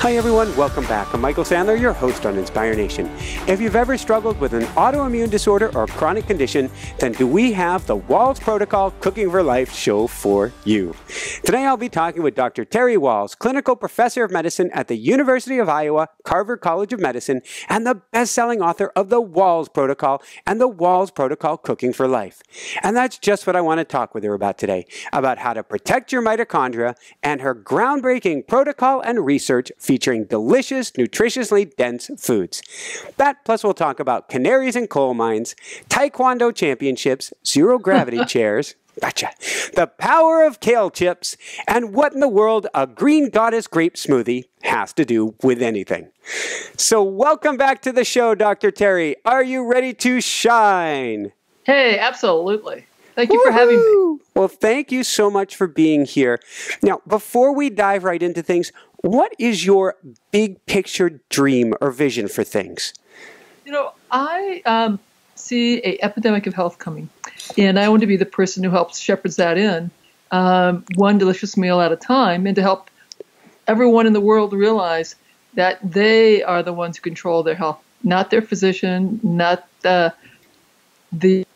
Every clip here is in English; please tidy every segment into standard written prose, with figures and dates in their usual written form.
Hi everyone, welcome back. I'm Michael Sandler, your host on Inspire Nation. If you've ever struggled with an autoimmune disorder or chronic condition, then do we have the Wahls Protocol Cooking for Life show for you. Today I'll be talking with Dr. Terry Wahls, clinical professor of medicine at the University of Iowa, Carver College of Medicine, and the best-selling author of the Wahls Protocol and the Wahls Protocol Cooking for Life. And that's just what I want to talk with her about today, about how to protect your mitochondria and her groundbreaking protocol and research featuring delicious, nutritiously dense foods. That plus we'll talk about canaries in coal mines, taekwondo championships, zero-gravity chairs, gotcha, the power of kale chips, and what in the world a green goddess grape smoothie has to do with anything. So welcome back to the show, Dr. Terry. Are you ready to shine? Hey, absolutely. Thank you for having me. Well, thank you so much for being here. Now, before we dive right into things, what is your big picture dream or vision for things? You know, I see an epidemic of health coming, and I want to be the person who helps shepherds that in, one delicious meal at a time, and to help everyone in the world realize that they are the ones who control their health, not their physician, not the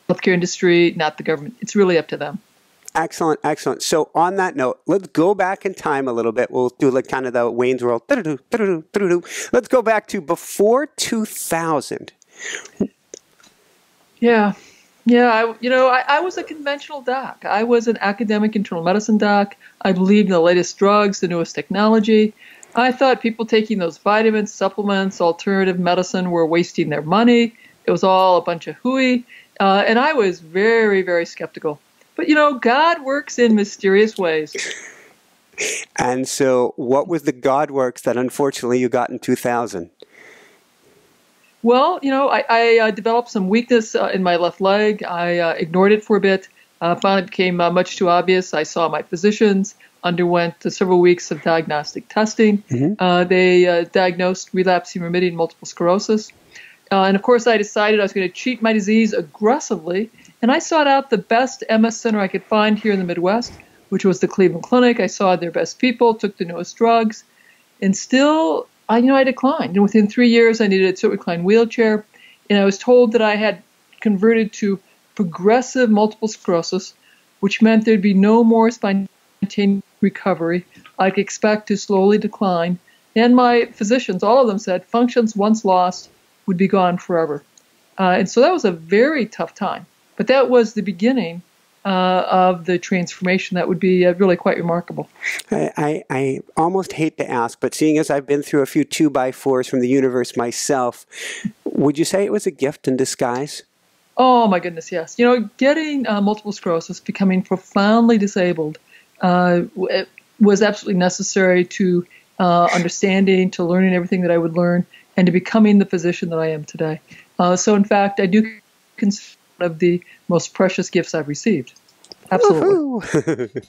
healthcare industry, not the government. It's really up to them. Excellent, excellent. So on that note, let's go back in time a little bit. We'll do like kind of the Wayne's World. Let's go back to before 2000. Yeah. I was a conventional doc. I was an academic internal medicine doc. I believed in the latest drugs, the newest technology. I thought people taking those vitamins, supplements, alternative medicine were wasting their money. It was all a bunch of hooey. And I was very, very skeptical. But, you know, God works in mysterious ways. And so what was the God works that unfortunately you got in 2000? Well, you know, I developed some weakness in my left leg. I ignored it for a bit. Finally, it became much too obvious. I saw my physicians, underwent several weeks of diagnostic testing. Mm-hmm. They diagnosed relapsing remitting multiple sclerosis. And of course, I decided I was going to treat my disease aggressively. And I sought out the best MS center I could find here in the Midwest, which was the Cleveland Clinic. I saw their best people, took the newest drugs, and still, I declined. And within 3 years, I needed a tilt-recline wheelchair, and I was told that I had converted to progressive multiple sclerosis, which meant there'd be no more spontaneous recovery. I could expect to slowly decline. And my physicians, all of them said, functions once lost would be gone forever. And so that was a very tough time. But that was the beginning of the transformation that would be really quite remarkable. I almost hate to ask, but seeing as I've been through a few 2x4s from the universe myself, would you say it was a gift in disguise? Oh, my goodness, yes. You know, getting multiple sclerosis, becoming profoundly disabled, it was absolutely necessary to understanding, to learning everything that I would learn, and to becoming the physician that I am today. So, in fact, I do consider of the most precious gifts I've received. Absolutely.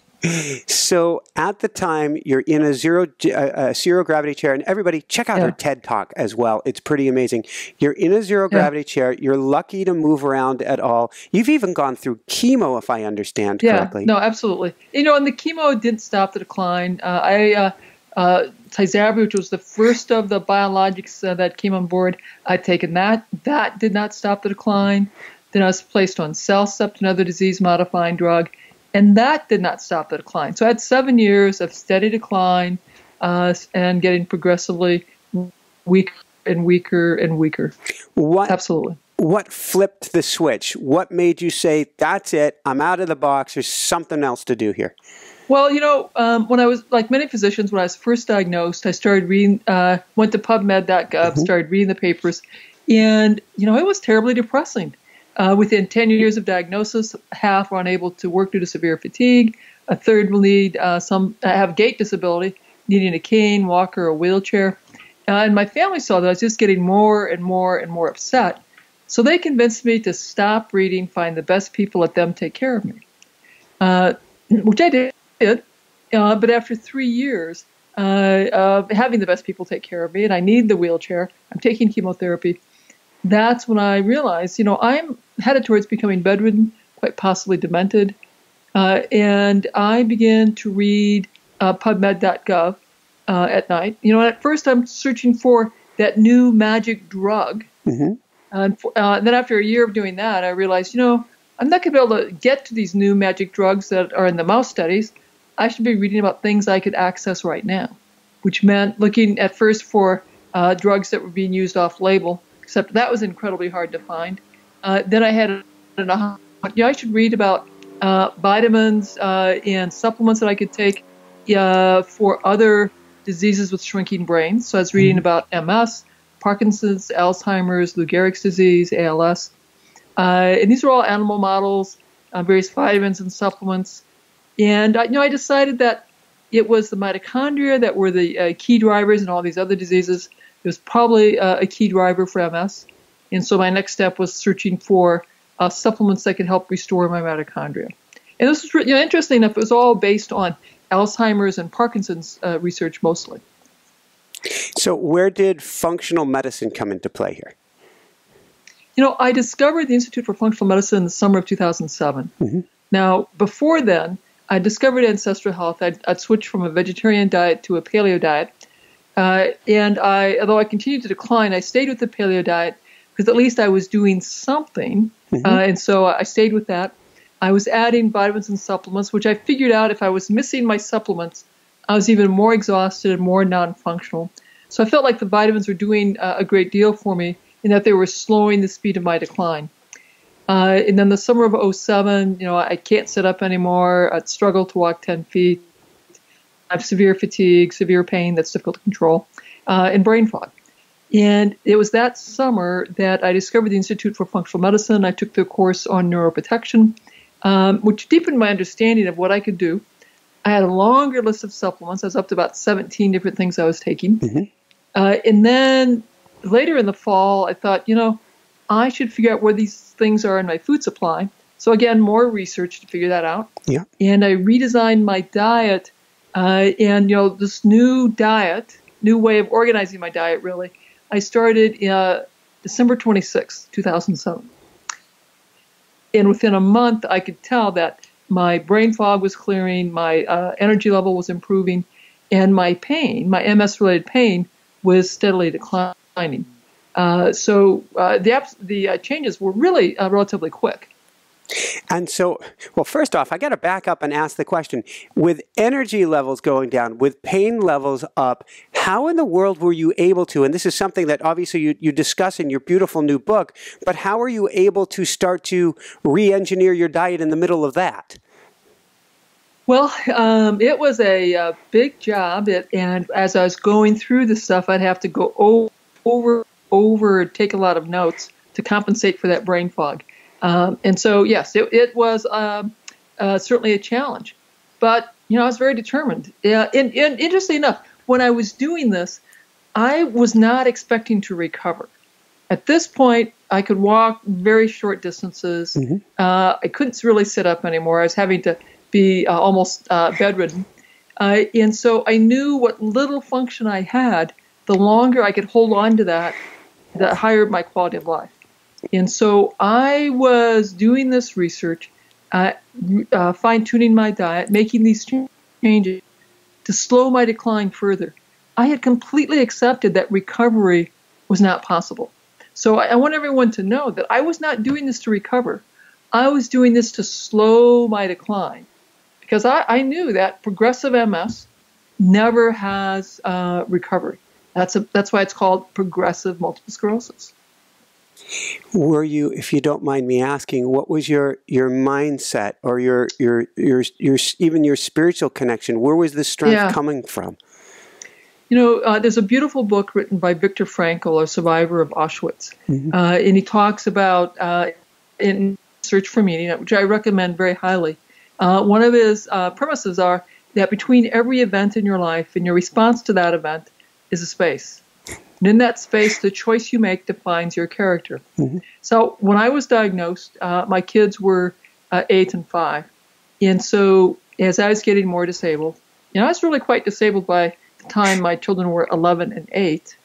So at the time, you're in a zero-gravity chair, and everybody check out her TED Talk as well. It's pretty amazing. You're in a zero-gravity chair. You're lucky to move around at all. You've even gone through chemo, if I understand correctly. No, absolutely. You know, and the chemo didn't stop the decline. Tysabri, which was the first of the biologics that came on board, I'd taken that. That did not stop the decline. Then I was placed on Cellcept, another disease-modifying drug, and that did not stop the decline. So I had 7 years of steady decline and getting progressively weaker and weaker and weaker. Absolutely. What flipped the switch? What made you say, that's it, I'm out of the box, there's something else to do here? Well, you know, when I was, like many physicians, when I was first diagnosed, I started reading, went to PubMed.gov, started reading the papers, and, you know, it was terribly depressing. Within 10 years of diagnosis, half were unable to work due to severe fatigue. A third will need have gait disability, needing a cane, walker, or wheelchair. And my family saw that I was just getting more and more and more upset. So they convinced me to stop reading, find the best people, let them take care of me, which I did. But after 3 years of having the best people take care of me, and I need the wheelchair, I'm taking chemotherapy, that's when I realized, you know, I'm headed towards becoming bedridden, quite possibly demented. And I began to read PubMed.gov at night. You know, at first I'm searching for that new magic drug. Mm-hmm. And then after a year of doing that, I realized, you know, I'm not going to be able to get to these new magic drugs that are in the mouse studies. I should be reading about things I could access right now, which meant looking at first for drugs that were being used off-label, except that was incredibly hard to find. Then I had I should read about vitamins and supplements that I could take for other diseases with shrinking brains. So I was reading about MS, Parkinson's, Alzheimer's, Lou Gehrig's disease, ALS. And these are all animal models, various vitamins and supplements. And I decided that it was the mitochondria that were the key drivers in all these other diseases. It was probably a key driver for MS. And so my next step was searching for supplements that could help restore my mitochondria. And this was interesting enough, it was all based on Alzheimer's and Parkinson's research mostly. So where did functional medicine come into play here? You know, I discovered the Institute for Functional Medicine in the summer of 2007. Mm-hmm. Now, before then, I discovered ancestral health. I'd switched from a vegetarian diet to a paleo diet. And although I continued to decline, I stayed with the paleo diet because at least I was doing something. Mm-hmm. And so I stayed with that. I was adding vitamins and supplements, which I figured out if I was missing my supplements, I was even more exhausted and more non-functional. So I felt like the vitamins were doing a great deal for me in that they were slowing the speed of my decline. And then the summer of 2007, I can't sit up anymore. I'd struggle to walk 10 feet. I have severe fatigue, severe pain that's difficult to control, and brain fog. And it was that summer that I discovered the Institute for Functional Medicine. I took the course on neuroprotection, which deepened my understanding of what I could do. I had a longer list of supplements. I was up to about 17 different things I was taking. Mm-hmm. And then later in the fall, I thought, I should figure out where these things are in my food supply. So again, more research to figure that out. Yeah. And I redesigned my diet. And this new diet, new way of organizing my diet, really, I started December 26, 2007. And within a month, I could tell that my brain fog was clearing, my energy level was improving, and my pain, my MS-related pain, was steadily declining. So the changes were really relatively quick. And so, well, first off, I got to back up and ask the question, with energy levels going down, with pain levels up, how in the world were you able to, and this is something that obviously you discuss in your beautiful new book, but how are you able to start to re-engineer your diet in the middle of that? Well, it was a big job, and as I was going through the stuff, I'd have to go over, take a lot of notes to compensate for that brain fog. And so, yes, it was certainly a challenge. But, I was very determined. And interestingly enough, when I was doing this, I was not expecting to recover. At this point, I could walk very short distances. Mm-hmm. I couldn't really sit up anymore. I was having to be almost bedridden. And so I knew what little function I had, the longer I could hold on to that, the higher my quality of life. And so I was doing this research, fine-tuning my diet, making these changes to slow my decline further. I had completely accepted that recovery was not possible. So I want everyone to know that I was not doing this to recover. I was doing this to slow my decline because I knew that progressive MS never has recovery. That's why it's called progressive multiple sclerosis. Were you, if you don't mind me asking, what was your mindset or your even your spiritual connection? Where was the strength coming from? There's a beautiful book written by Viktor Frankl, a survivor of Auschwitz, mm-hmm. And he talks about in Search for Meaning, which I recommend very highly. One of his premises are that between every event in your life and your response to that event is a space. And in that space, the choice you make defines your character. Mm-hmm. So when I was diagnosed, my kids were 8 and 5. And so as I was getting more disabled, I was really quite disabled by the time my children were 11 and 8.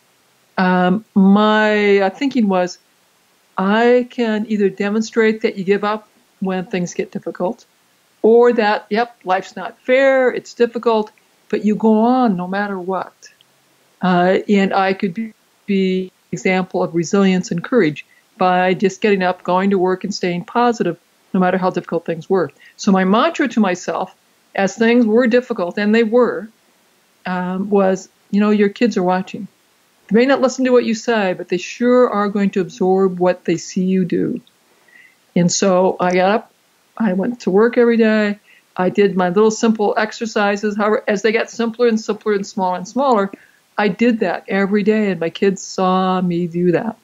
My thinking was, I can either demonstrate that you give up when things get difficult, or that, life's not fair, it's difficult, but you go on no matter what. And I could be an example of resilience and courage by just getting up, going to work, and staying positive no matter how difficult things were. So my mantra to myself, as things were difficult, and they were, was, your kids are watching. They may not listen to what you say, but they sure are going to absorb what they see you do. And so I got up, I went to work every day, I did my little simple exercises. However, as they got simpler and simpler and smaller, I did that every day, and my kids saw me do that.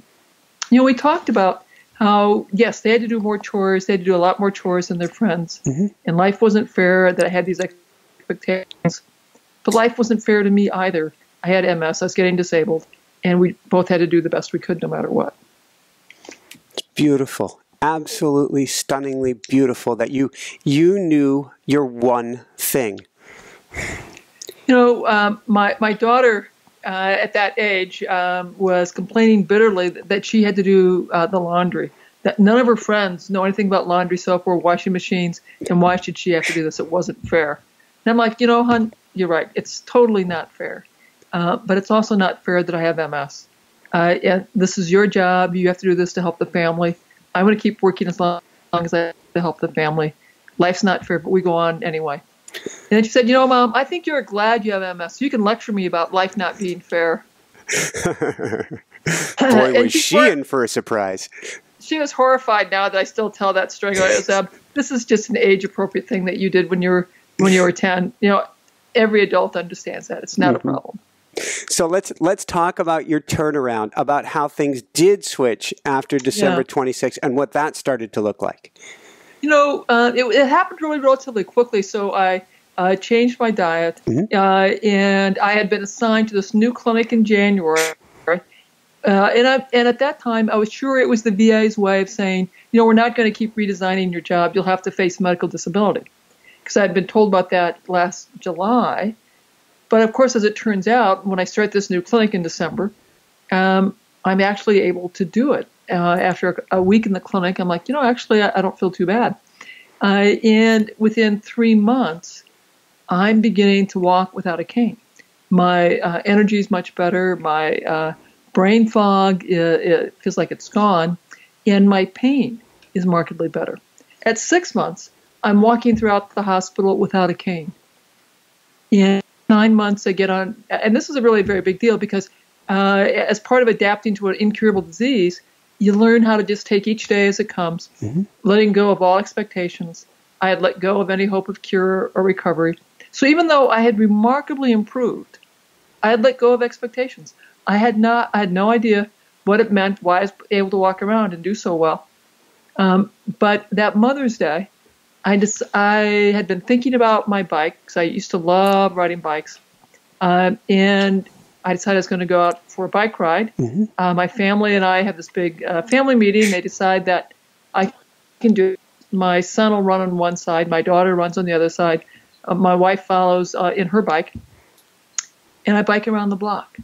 We talked about how, yes, they had to do more chores, they had to do a lot more chores than their friends, and life wasn't fair, that I had these expectations. But life wasn't fair to me either. I had MS, I was getting disabled, and we both had to do the best we could no matter what. It's beautiful. Absolutely stunningly beautiful that you knew your one thing. My daughter at that age was complaining bitterly that she had to do the laundry, that none of her friends know anything about laundry soap or washing machines, and why should she have to do this? It wasn't fair. And I'm like, hon, you're right. It's totally not fair. But it's also not fair that I have MS. And this is your job. You have to do this to help the family. I'm going to keep working as long as I have to help the family. Life's not fair, but we go on anyway. And then she said, Mom, I think you're glad you have MS, so you can lecture me about life not being fair. Boy, was she in for a surprise. She was horrified now that I still tell that story. This is just an age-appropriate thing that you did when you were 10. Every adult understands that. It's not a problem. So let's talk about your turnaround, about how things did switch after December 26th and what that started to look like. It happened really relatively quickly. So I changed my diet, and I had been assigned to this new clinic in January. And at that time, I was sure it was the VA's way of saying, we're not going to keep redesigning your job. You'll have to face medical disability. Because I had been told about that last July. But of course, as it turns out, when I start this new clinic in December, I'm actually able to do it. After a week in the clinic, I'm like, actually, I don't feel too bad. And within 3 months, I'm beginning to walk without a cane. My energy is much better. My brain fog, it feels like it's gone. And my pain is markedly better. At 6 months, I'm walking throughout the hospital without a cane. In 9 months, I get on, and this is a really very big deal because as part of adapting to an incurable disease, you learn how to just take each day as it comes, letting go of all expectations. I had let go of any hope of cure or recovery. So even though I had remarkably improved, I had let go of expectations. I had no idea what it meant, why I was able to walk around and do so well. But that Mother's Day, I had been thinking about my bike because I used to love riding bikes, and I decided I was going to go out for a bike ride. My family and I have this big family meeting. They decide that I can do it. My son will run on one side. My daughter runs on the other side. My wife follows in her bike, and I bike around the block.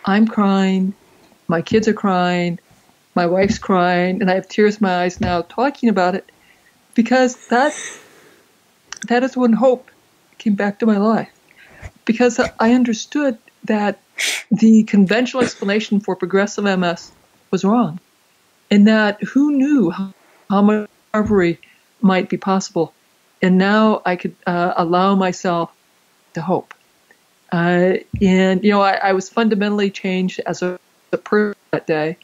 I'm crying. My kids are crying. My wife's crying, and I have tears in my eyes now talking about it. Because that is when hope came back to my life. Because I understood that the conventional explanation for progressive MS was wrong. And that who knew how much recovery might be possible. And now I could allow myself to hope. I was fundamentally changed as a person that day.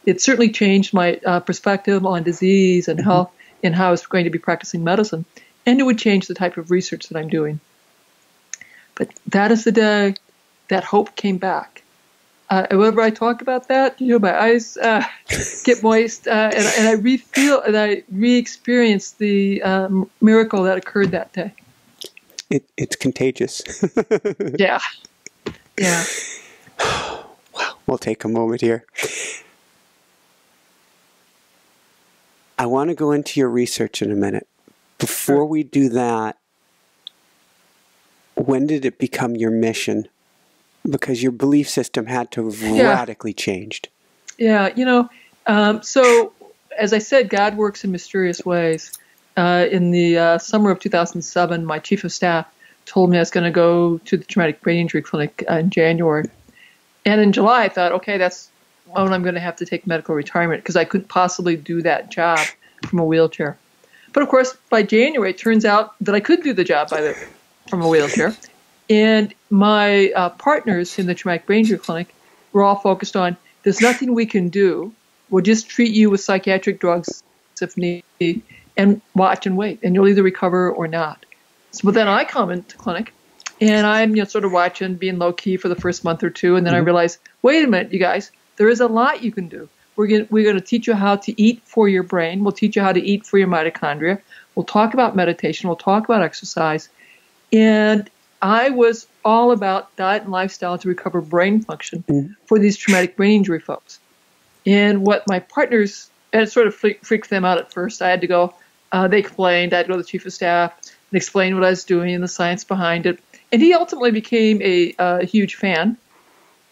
It certainly changed my perspective on disease and health, and how I was going to be practicing medicine, and it would change the type of research that I'm doing. But that is the day that hope came back. Whenever I talk about that, my eyes get moist, and I re-feel and I re-experience the miracle that occurred that day. It's contagious. Yeah. Well, we'll take a moment here. I want to go into your research in a minute. Before we do that, when did it become your mission? Because your belief system had to have radically changed. Yeah, so as I said, God works in mysterious ways. In the summer of 2007, my chief of staff told me I was going to go to the traumatic brain injury clinic in January. And in July, I thought, okay, that's when I'm going to have to take medical retirement because I couldn't possibly do that job from a wheelchair. But of course, by January, it turns out that I could do the job from a wheelchair. And my partners in the traumatic brain injury clinic were all focused on, there's nothing we can do. We'll just treat you with psychiatric drugs if need, and watch and wait, and you'll either recover or not. So then I come into clinic, and I'm sort of watching, being low-key for the first month or two, and then I realize, wait a minute, you guys, there is a lot you can do. We're going to teach you how to eat for your brain. We'll teach you how to eat for your mitochondria. We'll talk about meditation. We'll talk about exercise. And I was all about diet and lifestyle to recover brain function for these traumatic brain injury folks. And what my partners, and it sort of freaked them out at first. I had to go, they explained, I had to go to the chief of staff and explain what I was doing and the science behind it. And he ultimately became a huge fan.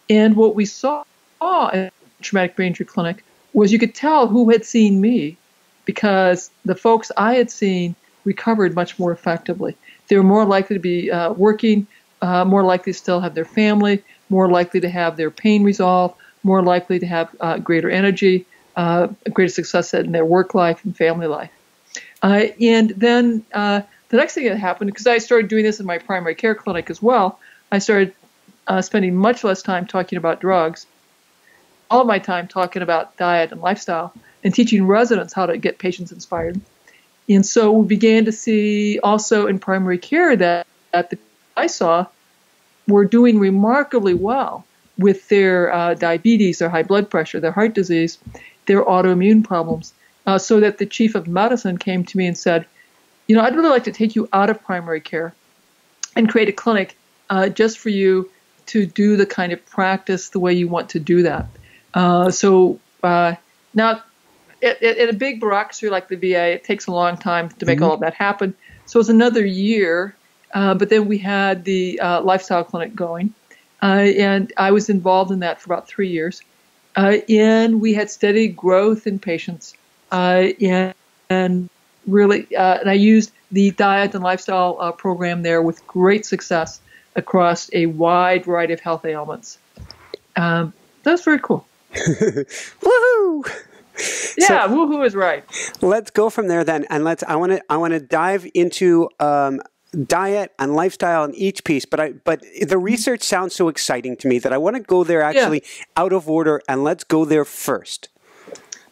And what we saw at the traumatic brain injury clinic was you could tell who had seen me because the folks I had seen recovered much more effectively. They were more likely to be working, more likely to still have their family, more likely to have their pain resolved, more likely to have greater energy, greater success in their work life and family life. And then the next thing that happened, because I started doing this in my primary care clinic as well, I started spending much less time talking about drugs, all of my time talking about diet and lifestyle, and teaching residents how to get patients inspired. And so we began to see also in primary care that I saw were doing remarkably well with their diabetes, their high blood pressure, their heart disease, their autoimmune problems, so that the chief of medicine came to me and said, I'd really like to take you out of primary care and create a clinic just for you to do the kind of practice the way you want to do that. So now, in a big bureaucracy like the VA, it takes a long time to make all of that happen. So it was another year, but then we had the lifestyle clinic going, and I was involved in that for about 3 years. And we had steady growth in patients, and really, and I used the diet and lifestyle program there with great success across a wide variety of health ailments. That was very cool. Woohoo! Yeah, so, woohoo is right. Let's go from there then, and I want to dive into diet and lifestyle in each piece. But the research sounds so exciting to me that I want to go there actually out of order, and let's go there first.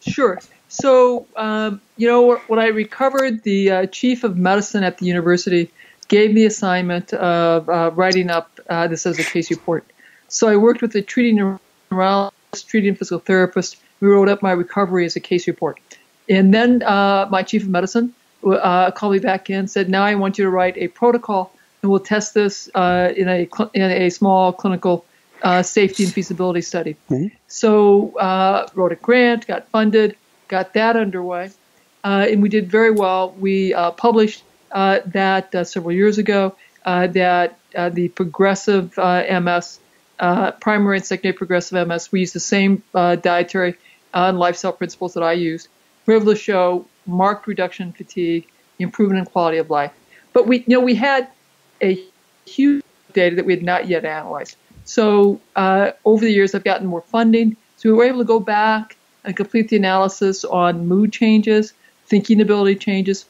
Sure. So when I recovered, the chief of medicine at the university gave me the assignment of writing up this as a case report. So I worked with a treating neurologist, treating physical therapist. We wrote up my recovery as a case report. And then my chief of medicine called me back in and said, now I want you to write a protocol, and we'll test this in a small clinical safety and feasibility study. So wrote a grant, got funded, got that underway, and we did very well. We published that several years ago, that the progressive MS, primary and secondary progressive MS, we used the same dietary and lifestyle principles that I used. We were able to show marked reduction in fatigue, improvement in quality of life. But we had a huge data that we had not yet analyzed. So over the years, I've gotten more funding. So we were able to go back and complete the analysis on mood changes, thinking ability changes.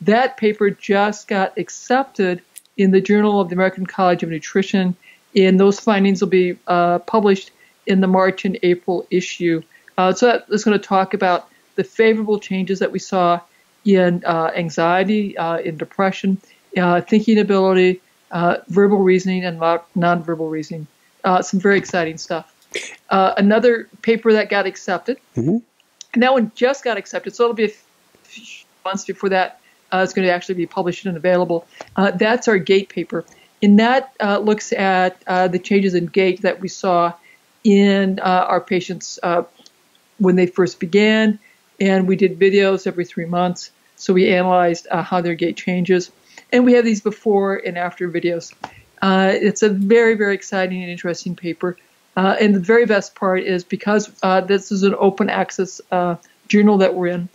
That paper just got accepted in the Journal of the American College of Nutrition, and those findings will be published in the March and April issue. So that is going to talk about the favorable changes that we saw in anxiety, in depression, thinking ability, verbal reasoning, and nonverbal reasoning. Some very exciting stuff. Another paper that got accepted, and that one just got accepted, so it'll be a few months before that is going to actually be published and available. That's our GAIT paper. And that looks at the changes in gait that we saw in our patients when they first began. And we did videos every 3 months. So we analyzed how their gait changes. And we have these before and after videos. It's a very, very exciting and interesting paper. And the very best part is because this is an open access journal that we're in,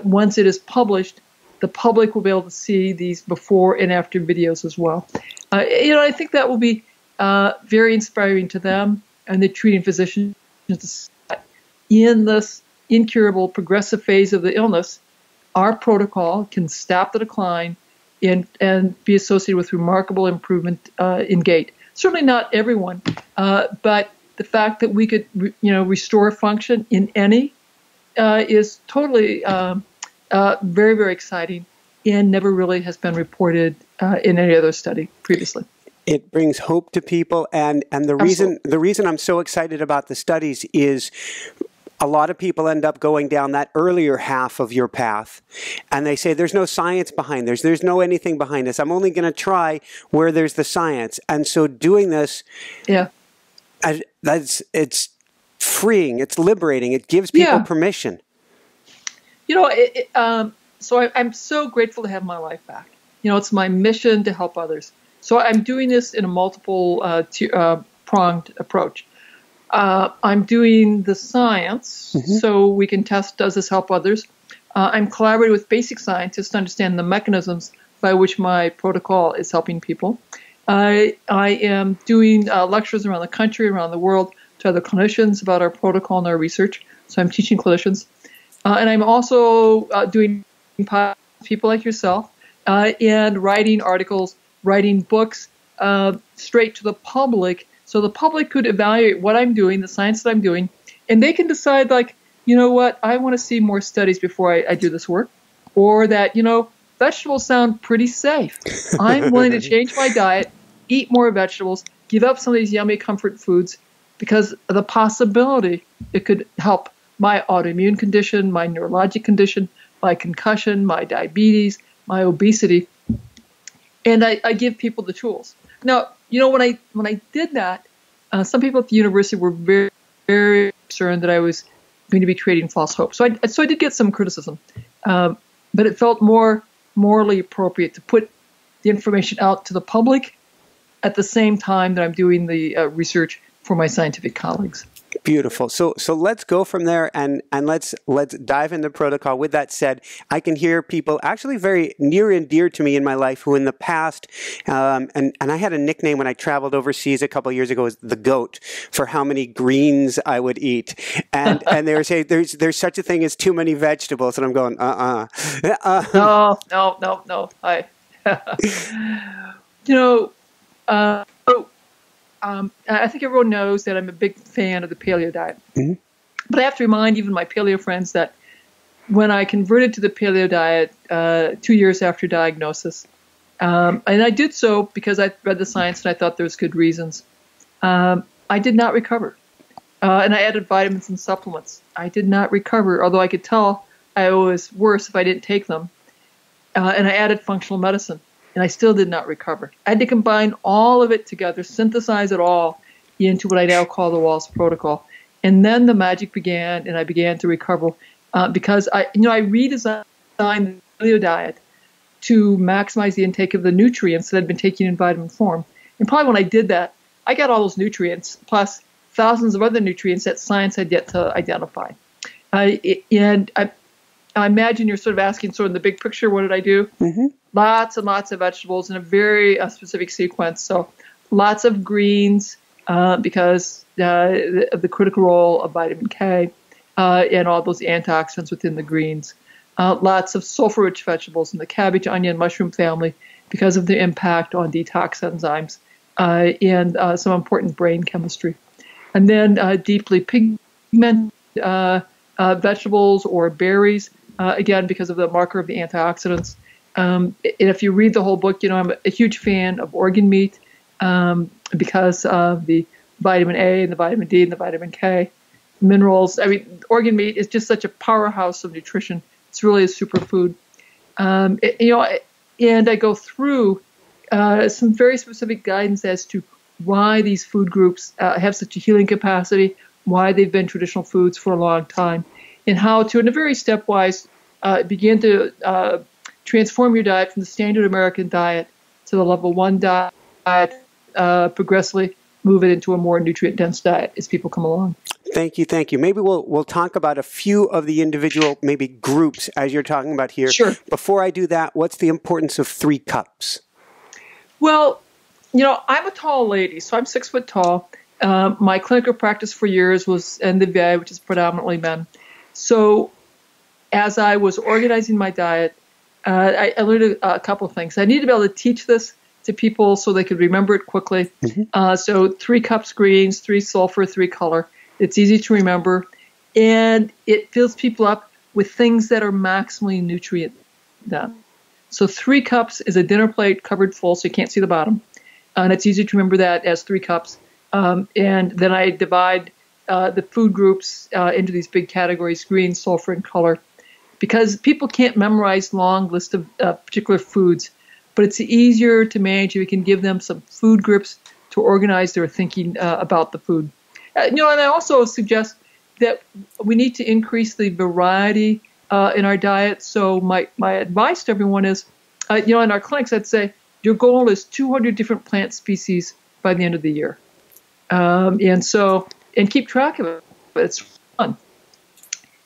once it is published, the public will be able to see these before and after videos as well. I think that will be very inspiring to them and the treating physicians in this incurable progressive phase of the illness. Our protocol can stop the decline and be associated with remarkable improvement in gait. Certainly not everyone, but the fact that we could, restore function in any is totally very, very exciting, and never really has been reported in any other study previously. It brings hope to people, and the reason I'm so excited about the studies is a lot of people end up going down that earlier half of your path, and they say there's no science behind this. There's no anything behind this. I'm only going to try where there's the science. And so doing this, it's freeing. It's liberating. It gives people permission. So I'm so grateful to have my life back. It's my mission to help others. So I'm doing this in a multiple pronged approach. I'm doing the science so we can test, does this help others? I'm collaborating with basic scientists to understand the mechanisms by which my protocol is helping people. I am doing lectures around the country, around the world, to other clinicians about our protocol and our research. So I'm teaching clinicians. And I'm also doing people like yourself and writing articles, writing books straight to the public, so the public could evaluate what I'm doing, the science that I'm doing, and they can decide, like, you know what, I want to see more studies before I do this work, or that, vegetables sound pretty safe. I'm willing to change my diet, eat more vegetables, give up some of these yummy comfort foods, because of the possibility it could help my autoimmune condition, my neurologic condition, my concussion, my diabetes, my obesity, and I give people the tools. Now, when I did that, some people at the university were very, very concerned that I was going to be creating false hope. So I did get some criticism, but it felt more morally appropriate to put the information out to the public at the same time that I'm doing the research for my scientific colleagues. Beautiful. So let's go from there and let's dive into protocol. With that said, I can hear people actually very near and dear to me in my life who in the past, and I had a nickname when I traveled overseas a couple of years ago, was the GOAT, for how many greens I would eat. And they were saying there's such a thing as too many vegetables. And I'm going, No. I think everyone knows that I'm a big fan of the paleo diet. Mm-hmm. But I have to remind even my paleo friends that when I converted to the paleo diet 2 years after diagnosis, and I did so because I read the science and I thought there was good reasons, I did not recover. And I added vitamins and supplements. I did not recover, although I could tell I was worse if I didn't take them. And I added functional medicine. And I still did not recover. I had to combine all of it together, synthesize it all into what I now call the Wahls Protocol. And then the magic began, and I began to recover because I redesigned the paleo diet to maximize the intake of the nutrients that I'd been taking in vitamin form. And probably when I did that, I got all those nutrients plus thousands of other nutrients that science had yet to identify. And I imagine you're sort of asking, sort of in the big picture, what did I do? Mm-hmm. Lots and lots of vegetables in a very specific sequence. So lots of greens because of the critical role of vitamin K and all those antioxidants within the greens. Lots of sulfur-rich vegetables in the cabbage, onion, mushroom family because of their impact on detox enzymes and some important brain chemistry. And then deeply pigmented vegetables or berries, again, because of the marker of the antioxidants. And if you read the whole book, I'm a huge fan of organ meat because of the vitamin A and the vitamin D and the vitamin K minerals. I mean, organ meat is just such a powerhouse of nutrition. It's really a superfood. And I go through some very specific guidance as to why these food groups have such a healing capacity, why they've been traditional foods for a long time, and how to, in a very stepwise, begin to transform your diet from the standard American diet to the level 1 diet progressively move it into a more nutrient-dense diet as people come along. Thank you, thank you. Maybe we'll talk about a few of the individual maybe groups as you're talking about here. Sure. Before I do that, what's the importance of 3 cups? Well, I'm a tall lady, so I'm 6 foot tall. My clinical practice for years was in the VA, which is predominantly men. So as I was organizing my diet, I learned a couple of things. I needed to be able to teach this to people so they could remember it quickly. So 3 cups greens, 3 sulfur, 3 color. It's easy to remember, and it fills people up with things that are maximally nutrient dense. So 3 cups is a dinner plate covered full, so you can't see the bottom. And it's easy to remember that as 3 cups. And then I divide the food groups into these big categories, green, sulfur, and color, because people can't memorize long lists of particular foods, but it's easier to manage if you can give them some food groups to organize their thinking about the food. And I also suggest that we need to increase the variety in our diet. So my advice to everyone is, in our clinics, I'd say your goal is 200 different plant species by the end of the year. And keep track of it. It's fun.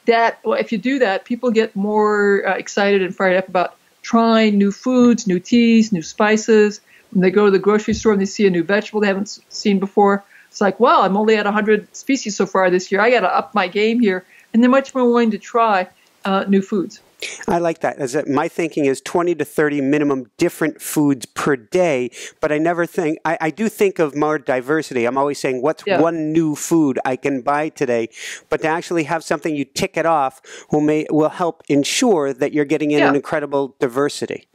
If you do that, people get more excited and fired up about trying new foods, new teas, new spices. When they go to the grocery store and they see a new vegetable they haven't seen before, it's like, wow, I'm only at 100 species so far this year. I got to up my game here. And they're much more willing to try new foods. I like that. My thinking is 20 to 30 minimum different foods per day, but I never think, I do think of more diversity. I'm always saying, what's one new food I can buy today? But to actually have something you tick it off will help ensure that you're getting in an incredible diversity.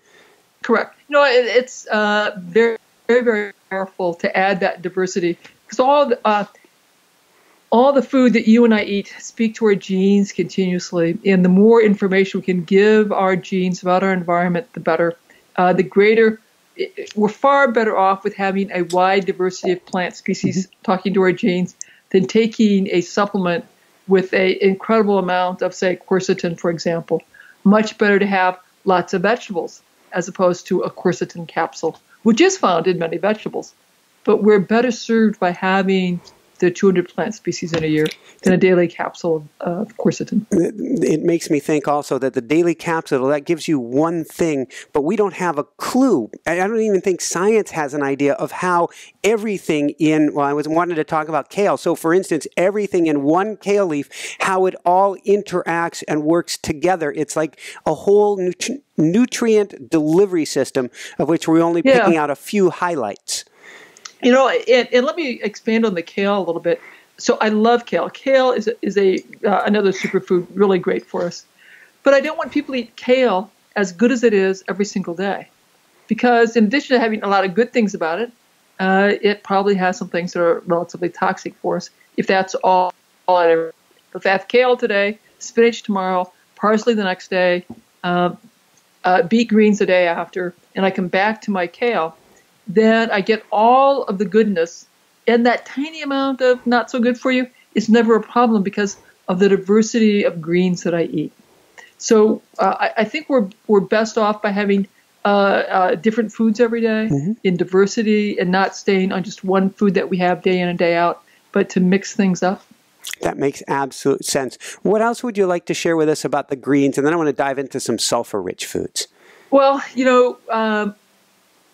Correct. It's very, very, very powerful to add that diversity, because all the food that you and I eat speak to our genes continuously, and the more information we can give our genes about our environment, the better. The greater, we're far better off with having a wide diversity of plant species talking to our genes than taking a supplement with an incredible amount of, say, quercetin, for example. Much better to have lots of vegetables as opposed to a quercetin capsule, which is found in many vegetables. But we're better served by having the 200 plant species in a year than a daily capsule of quercetin. It makes me think also that the daily capsule, that gives you one thing, but we don't have a clue. I don't even think science has an idea of how everything I wanted to talk about kale. So for instance, everything in one kale leaf, how it all interacts and works together. It's like a whole nutrient delivery system of which we're only picking out a few highlights. And let me expand on the kale a little bit. So I love kale. Kale is another superfood, really great for us. But I don't want people to eat kale, as good as it is, every single day. Because in addition to having a lot of good things about it, it probably has some things that are relatively toxic for us. If that's all I ever. If I have kale today, spinach tomorrow, parsley the next day, beet greens the day after, and I come back to my kale, then I get all of the goodness, and that tiny amount of not so good for you is never a problem because of the diversity of greens that I eat. So I think we're best off by having different foods every day in diversity and not staying on just one food that we have day in and day out, but to mix things up. That makes absolute sense. What else would you like to share with us about the greens? And then I want to dive into some sulfur-rich foods. Well,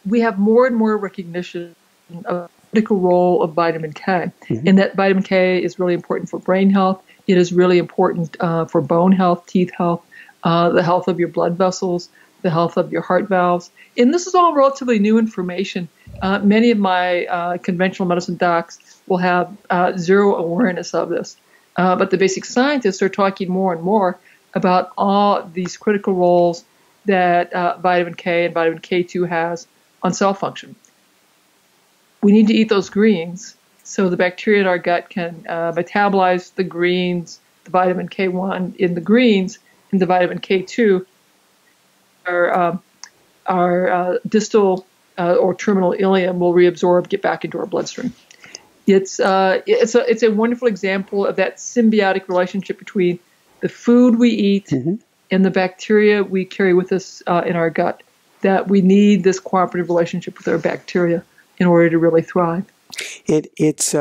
we have more and more recognition of the critical role of vitamin K, and that vitamin K is really important for brain health. It is really important for bone health, teeth health, the health of your blood vessels, the health of your heart valves. And this is all relatively new information. Many of my conventional medicine docs will have zero awareness of this. But the basic scientists are talking more and more about all these critical roles that vitamin K and vitamin K2 has on cell function. We need to eat those greens so the bacteria in our gut can metabolize the greens, the vitamin K1 in the greens, and the vitamin K2, our distal or terminal ileum will reabsorb, get back into our bloodstream. It's a wonderful example of that symbiotic relationship between the food we eat and the bacteria we carry with us in our gut, that we need this cooperative relationship with our bacteria in order to really thrive. It's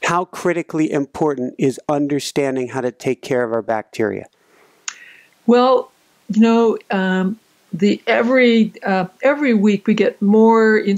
how critically important is understanding how to take care of our bacteria? Well, every week we get more